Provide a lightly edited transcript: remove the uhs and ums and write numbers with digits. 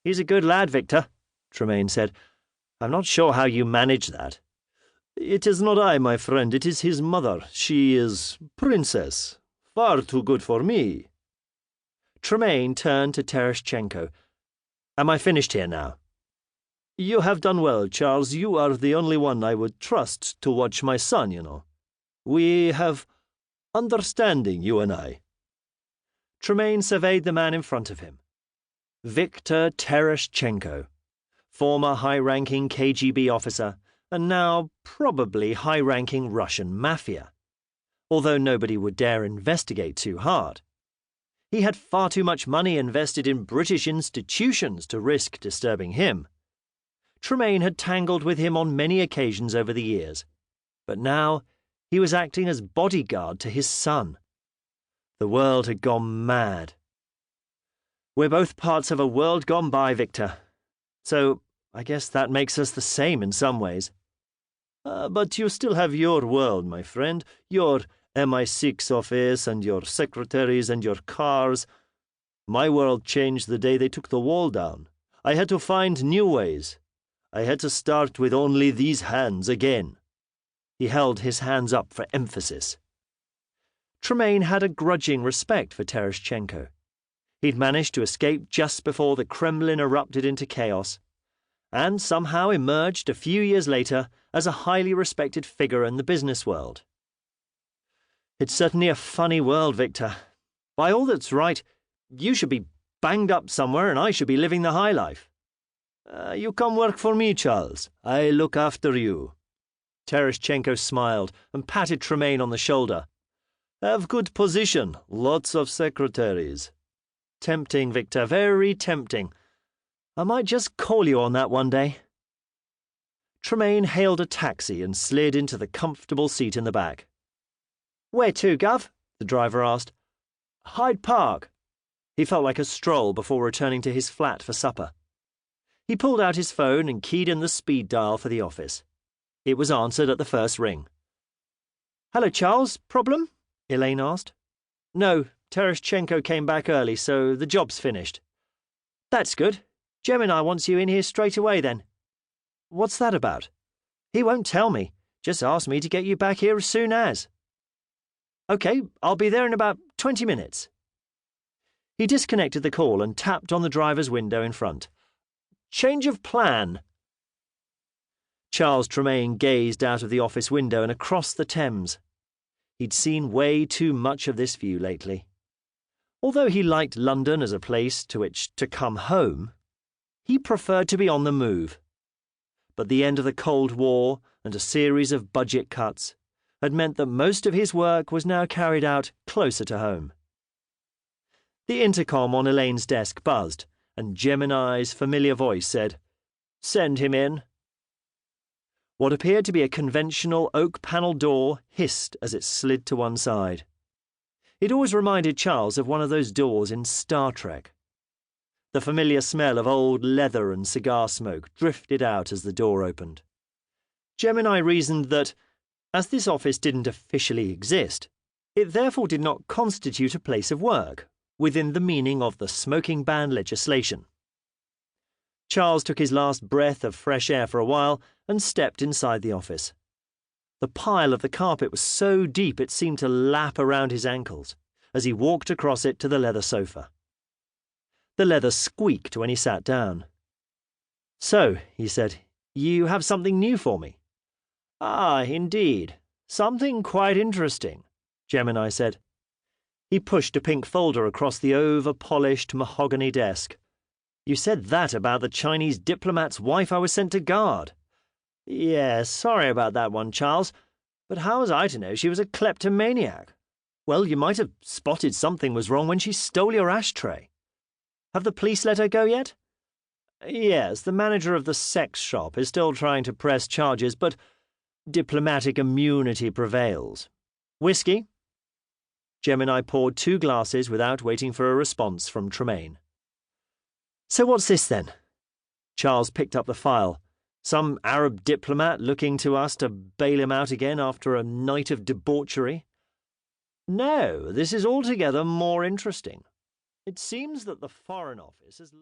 He's a good lad, Victor, Tremayne said. I'm not sure how you manage that. It is not I, my friend. It is his mother. She is princess. Far too good for me. Tremayne turned to Tereshchenko. Am I finished here now? You have done well, Charles. You are the only one I would trust to watch my son, you know. We have understanding, you and I. Tremayne surveyed the man in front of him. Victor Tereshchenko, former high-ranking KGB officer, and now probably high-ranking Russian mafia, although nobody would dare investigate too hard. He had far too much money invested in British institutions to risk disturbing him. Tremayne had tangled with him on many occasions over the years, but now he was acting as bodyguard to his son. The world had gone mad. We're both parts of a world gone by, Victor. So I guess that makes us the same in some ways. But you still have your world, my friend, your MI6 office and your secretaries and your cars. My world changed the day they took the wall down. I had to find new ways. I had to start with only these hands again. He held his hands up for emphasis. Tremayne had a grudging respect for Tereshchenko. He'd managed to escape just before the Kremlin erupted into chaos, and somehow emerged a few years later as a highly respected figure in the business world. It's certainly a funny world, Victor. By all that's right, you should be banged up somewhere and I should be living the high life. You come work for me, Charles. I look after you. Tereshchenko smiled and patted Tremayne on the shoulder. Have good position, lots of secretaries. Tempting, Victor, very tempting. I might just call you on that one day. Tremayne hailed a taxi and slid into the comfortable seat in the back. Where to, Gov? The driver asked. Hyde Park. He felt like a stroll before returning to his flat for supper. He pulled out his phone and keyed in the speed dial for the office. It was answered at the first ring. Hello, Charles. Problem? Elaine asked. No, Tereshchenko came back early, so the job's finished. That's good. Gemini wants you in here straight away, then. What's that about? He won't tell me. Just asked me to get you back here as soon as. OK, I'll be there in about 20 minutes. He disconnected the call and tapped on the driver's window in front. Change of plan. Charles Tremayne gazed out of the office window and across the Thames. He'd seen way too much of this view lately. Although he liked London as a place to which to come home, he preferred to be on the move. But the end of the Cold War and a series of budget cuts had meant that most of his work was now carried out closer to home. The intercom on Elaine's desk buzzed, and Gemini's familiar voice said, "Send him in." What appeared to be a conventional oak-panel door hissed as it slid to one side. It always reminded Charles of one of those doors in Star Trek. The familiar smell of old leather and cigar smoke drifted out as the door opened. Gemini reasoned that, as this office didn't officially exist, it therefore did not constitute a place of work within the meaning of the smoking ban legislation. Charles took his last breath of fresh air for a while and stepped inside the office. The pile of the carpet was so deep it seemed to lap around his ankles as he walked across it to the leather sofa. The leather squeaked when he sat down. "So," he said, "you have something new for me?" "Ah, indeed. Something quite interesting," Gemini said. He pushed a pink folder across the over-polished mahogany desk. "You said that about the Chinese diplomat's wife I was sent to guard." "Yes, sorry about that one, Charles. But how was I to know she was a kleptomaniac? Well, you might have spotted something was wrong when she stole your ashtray. Have the police let her go yet?" "Yes, the manager of the sex shop is still trying to press charges, but diplomatic immunity prevails. Whiskey?" Gemini poured 2 glasses without waiting for a response from Tremayne. "So what's this, then?" Charles picked up the file. Some Arab diplomat looking to us to bail him out again after a night of debauchery? "No, this is altogether more interesting. It seems that the Foreign Office has..."